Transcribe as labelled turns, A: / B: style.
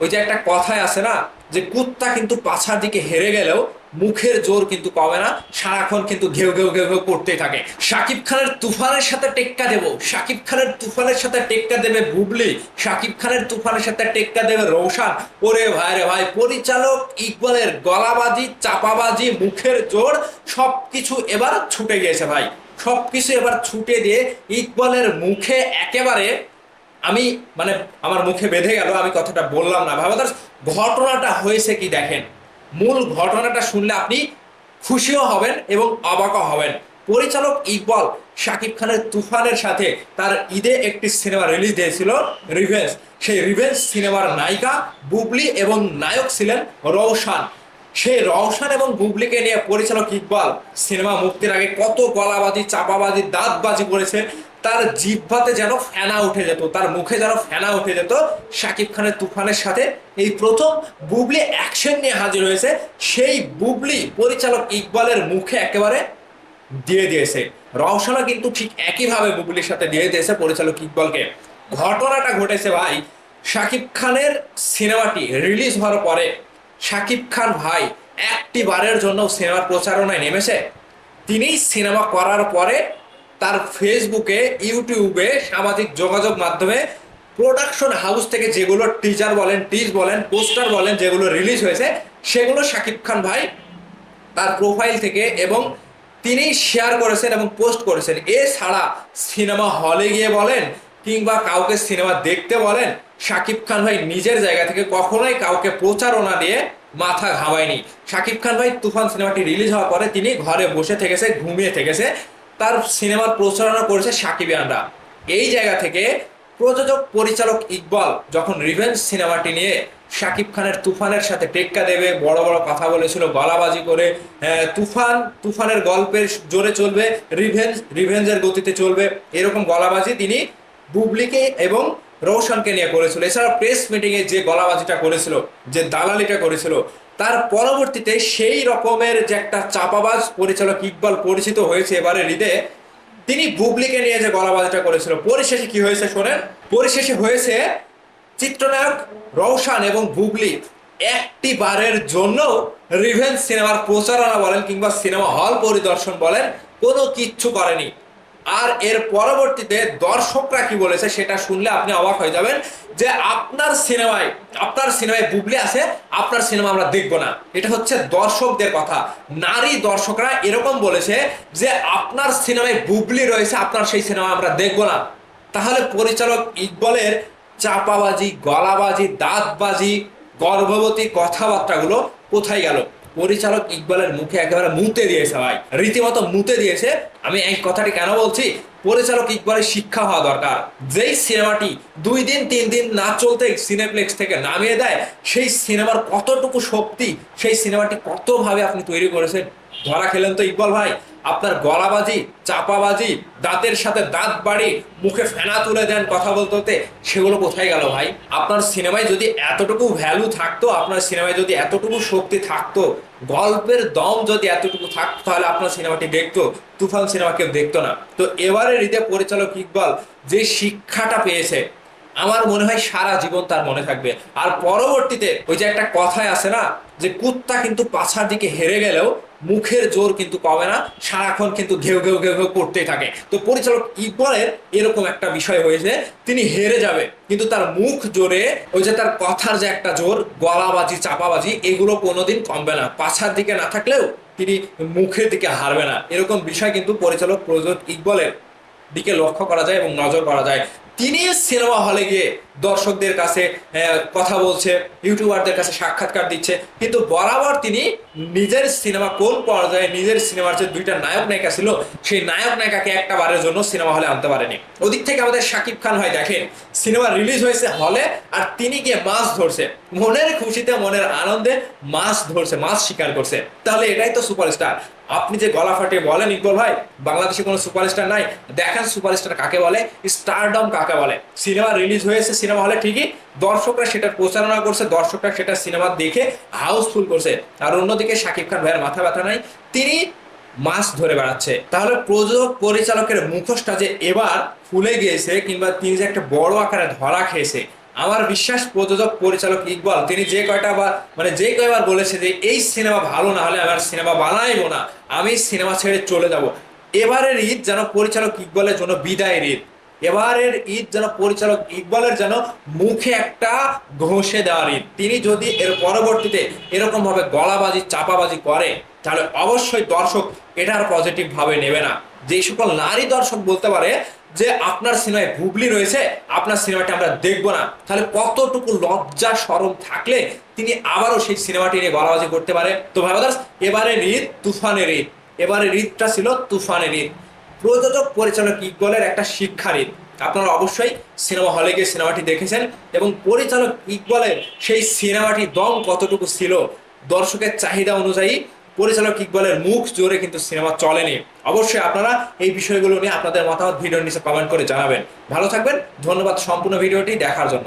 A: ওই যে একটা কথায় আছে না, যে কুত্তা কিন্তু পাছার দিকে হেরে গেলেও মুখের জোর কিন্তু কমে না, সারাক্ষণ কিন্তু ঘেউ ঘেউ ঘেউ ঘেউ করতেই থাকে। শাকিব খানের তুফানের সাথে টেক্কা দেব, শাকিব খানের তুফানের সাথে টেক্কা দেবে বুবলি, শাকিব খানের তুফানের সাথে টেক্কা দেবে রৌশান। ওরে ভাই রে ভাই, পরিচালক ইকবালের গলাবাজি, চাপাবাজি, মুখের জোর সবকিছু এবার ছুটে গিয়েছে ভাই। সবকিছু এবার ছুটে দিয়ে ইকবালের মুখে একেবারে আমি মানে আমার মুখে বেঁধে গেল, আমি কথাটা বললাম না ভাই। ঘটনাটা হয়েছে কি দেখেন, মূল ঘটনাটা শুনলে আপনি খুশিও হবেন এবং অবাকও হবেন। পরিচালক ইকবাল শাকিব খানের তুফানের সাথে তার ঈদে একটি সিনেমা রিলিজ দিয়েছিল, রিভেঞ্জ। সেই রিভেঞ্জ সিনেমার নায়িকা বুবলি এবং নায়ক ছিলেন রওশান। সেই রওশান এবং বুবলিকে নিয়ে পরিচালক ইকবাল সিনেমা মুক্তির আগে কত গলাবাজি, চাপাবাজি, দাঁতবাজি করেছে। তার জিহ্বাতে যেন ফেনা উঠে যেত, তার মুখে যেন ফেনা উঠে যেত। শাকিব খানের তুফানের সাথে এই প্রথম বুবলি অ্যাকশন নিয়ে হাজির হয়েছে, সেই বুবলি পরিচালক ইকবালের মুখে একেবারে দিয়ে দিয়েছে। রওশনও কিন্তু ঠিক একইভাবে বুবলির সাথে দিয়ে দিয়েছে পরিচালক ইকবালকে। ঘটনাটা ঘটেছে ভাই, শাকিব খানের সিনেমাটি রিলিজ হওয়ার পরে শাকিব খান ভাই একটি বারের জন্য সিনেমার প্রচারণায় নেমেছে। তিনি সিনেমা করার পরে তার ফেসবুকে, ইউটিউবে, সামাজিক যোগাযোগ মাধ্যমে প্রোডাকশন হাউস থেকে যেগুলো টিজার বলেন, টিজ বলেন, পোস্টার বলেন, যেগুলো রিলিজ হয়েছে সেগুলো শাকিব খান ভাই তার প্রোফাইল থেকে এবং তিনি শেয়ার করেছেন এবং পোস্ট করেছেন। এছাড়া সিনেমা হলে গিয়ে বলেন কিংবা কাউকে সিনেমা দেখতে বলেন, শাকিব খান ভাই নিজের জায়গা থেকে কখনোই কাউকে প্রচারণা দিয়ে মাথা ঘামায়নি। শাকিব খান ভাই তুফান সিনেমাটি রিলিজ হওয়ার পরে তিনি ঘরে বসে থেকেছে, ঘুমিয়ে থেকেছে, তার সিনেমার প্রচারণা করেছে সাকিবিয়ানরা। এই জায়গা থেকে প্রযোজক পরিচালক ইকবাল যখন রিভেঞ্জ সিনেমাটি নিয়ে শাকিব খানের তুফানের সাথে টেক্কা দেবে বড় বড় কথা বলেছিল, গলাবাজি করে, তুফানের গল্পের জোরে চলবে, রিভেঞ্জের গতিতে চলবে, এরকম গলাবাজি তিনি বুবলিকে এবং রৌশনকে নিয়ে করেছিল। এছাড়া প্রেস মিটিং এ যে গলাবাজিটা করেছিল, যে দালালিটা করেছিল, তার পরবর্তীতে সেই রকমের যে একটা চাপাবাজ পরিচালক ইকবাল পরিচিত হয়েছে এবারে ঈদে, তিনি বুবলিকে নিয়ে যে গলাবাজিটা করেছিল, পরিশেষে কি হয়েছে শোনেন। পরিশেষে হয়েছে চিত্রনায়ক রওশান এবং বুবলি একটি বারের জন্য রিভেঞ্জ সিনেমার প্রচারণা বলেন কিংবা সিনেমা হল পরিদর্শন বলেন কোনো কিচ্ছু করেনি। আর এর পরবর্তীতে দর্শকরা কি বলেছে সেটা শুনলে আপনি অবাক হয়ে যাবেন, যে আপনার সিনেমায় বুবলি আছে, আপনার সিনেমা আমরা দেখবো না। এটা হচ্ছে দর্শকদের কথা। নারী দর্শকরা এরকম বলেছে যে আপনার সিনেমায় বুবলি রয়েছে, আপনার সেই সিনেমা আমরা দেখবো না। তাহলে পরিচালক ইকবালের চাপাবাজি, গলাবাজি, দাঁতবাজি, গর্ভবতী কথাবার্তাগুলো কোথায় গেল? পরিচালক ইকবালের মুখে একেবারে মুতে দিয়েছে ভাই, রীতিমতো মুতে দিয়েছে। আমি এই কথাটি কেন বলছি? পরিচালক ইকবালের শিক্ষা হওয়া দরকার। যেই সিনেমাটি 2 দিন 3 দিন না চলতে সিনেপ্লেক্স থেকে নামিয়ে দেয়, সেই সিনেমার কতটুকু শক্তি, সেই সিনেমাটি কতভাবে আপনি তৈরি করেছেন ধরা খেলেন তো ইকবাল ভাই। আপনার গলাবাজি, চাপাবাজি, দাঁতের সাথে দাঁত বাড়ি, মুখে ফেনা তুলে দেন কথা বলতে হতে, সেগুলো কোথায় গেল ভাই? আপনার সিনেমায় যদি এতটুকু ভ্যালু থাকতো, আপনার সিনেমায় যদি এতটুকু শক্তি থাকতো, গল্পের দম যদি এতটুকু থাকতো, তাহলে আপনার সিনেমাটি দেখতো। তুফান সিনেমা কেউ দেখতো না। তো এবারে ঈদে পরিচালক ইকবাল যে শিক্ষাটা পেয়েছে, আমার মনে হয় সারা জীবন তার মনে থাকবে। আর পরবর্তীতে ওই যে একটা কথায় আছে না, যে কুত্তা কিন্তু পাছার দিকে হেরে গেলেও মুখের জোর কিন্তু কমে না, সারাক্ষণ কিন্তু ঘেউ ঘেউ ঘেউ ঘেউ করতেই থাকে। তো পরিচালক ইকবালের এরকম একটা বিষয় হয়েছে, তিনি হেরে যাবে কিন্তু তার মুখ জোরে, ওই যে তার কথার যে একটা জোর, গলাবাজি, চাপাবাজি, এগুলো কোনোদিন কমবে না। পাছার দিকে না থাকলেও তিনি মুখের দিকে হারবে না। এরকম বিষয় কিন্তু পরিচালক প্রযোজক ইকবালের দিকে লক্ষ্য করা যায় এবং নজর করা যায়। তিনি সিনেমা হলে গিয়ে দর্শকদের কাছে কথা বলছে, ইউটিউবারদের কাছে সাক্ষাৎকার দিচ্ছে, কিন্তু বরাবর তিনি নিজের সিনেমা কোন পর্যায়ে, নিজের সিনেমার যে 2টা নায়ক নায়িকা ছিল, সেই নায়ক নায়িকাকে একটা বারের জন্য সিনেমা হলে আনতে পারেনি। ওদিক থেকে আমাদের শাকিব খান ভাই দেখেন, সিনেমা রিলিজ হয়েছে হলে আর তিনি গিয়ে মাছ ধরছে, মনের খুশিতে, মনের আনন্দে মাছ ধরছে, মাছ শিকার করছে। তাহলে এটাই তো সুপারস্টার। আপনি যে গলা ফাটিয়ে বলেন ইকবাল ভাই বাংলাদেশে কোনো সুপারস্টার নাই, দেখেন সুপারস্টার কাকে বলে, স্টারডম কাকে বলে। সিনেমা রিলিজ হয়েছে সিনেমা হলে ঠিকই, দর্শকরা সেটার প্রচারণা করছে, দর্শকরা সেটা সিনেমা দেখে হাউসফুল করছে। আর অন্যদিকে শাকিব খান ভাইয়ের মাথা ব্যথা নাই, তিনি মাছ ধরে বেড়াচ্ছে। তাহলে প্রযোজক পরিচালকের মুখোশটা যে এবার ফুলে গিয়েছে কিংবা তিনি যে একটা বড় আকারে ধরা খেয়েছে, আমার বিশ্বাস প্রযোজক পরিচালক ইকবাল তিনি যে কয়টা বা মানে যে কয়বার বলেছে যে এই সিনেমা ভালো না হলে আমার সিনেমা বানাইবো না, আমি সিনেমা ছেড়ে চলে যাব। এবারের ঈদ যেন পরিচালক ইকবালের জন্য বিদায়ের ঈদ। এবারের ঈদ যেন পরিচালক ইকবালের যেন মুখে একটা ঘষে দেওয়ার ঈদ। তিনি যদি এর পরবর্তীতে এরকম ভাবে গলাবাজি চাপাবাজি করে তাহলে অবশ্যই দর্শক এটার পজিটিভ ভাবে নেবে না। যে সকল নারী দর্শক বলতে পারে যে আপনার সিনেমায় বুবলি রয়েছে, আপনার সিনেমাটি আমরা দেখবো না, তাহলে কতটুকু লজ্জা শরম থাকলে তিনি আবারও সেই সিনেমাটি নিয়ে গলাবাজি করতে পারে। তো ভাই ব্রাদার্স, এবারের ঈদ তুফানের ঈদ। এবারের ঈদটা ছিল তুফানের ঈদ, প্রযোজক পরিচালক ইকবালের একটা শিক্ষার ঈদ। আপনারা অবশ্যই সিনেমা হলে গিয়ে সিনেমাটি দেখেছেন এবং পরিচালক ইকবালের সেই সিনেমাটি দম কতটুকু ছিল, দর্শকের চাহিদা অনুযায়ী পরিচালক ইকবালের মুখ জোরে কিন্তু সিনেমা চলেনি। অবশ্যই আপনারা এই বিষয়গুলো নিয়ে আপনাদের মতামত ভিডিওর নিচে কমেন্ট করে জানাবেন। ভালো থাকবেন, ধন্যবাদ সম্পূর্ণ ভিডিওটি দেখার জন্য।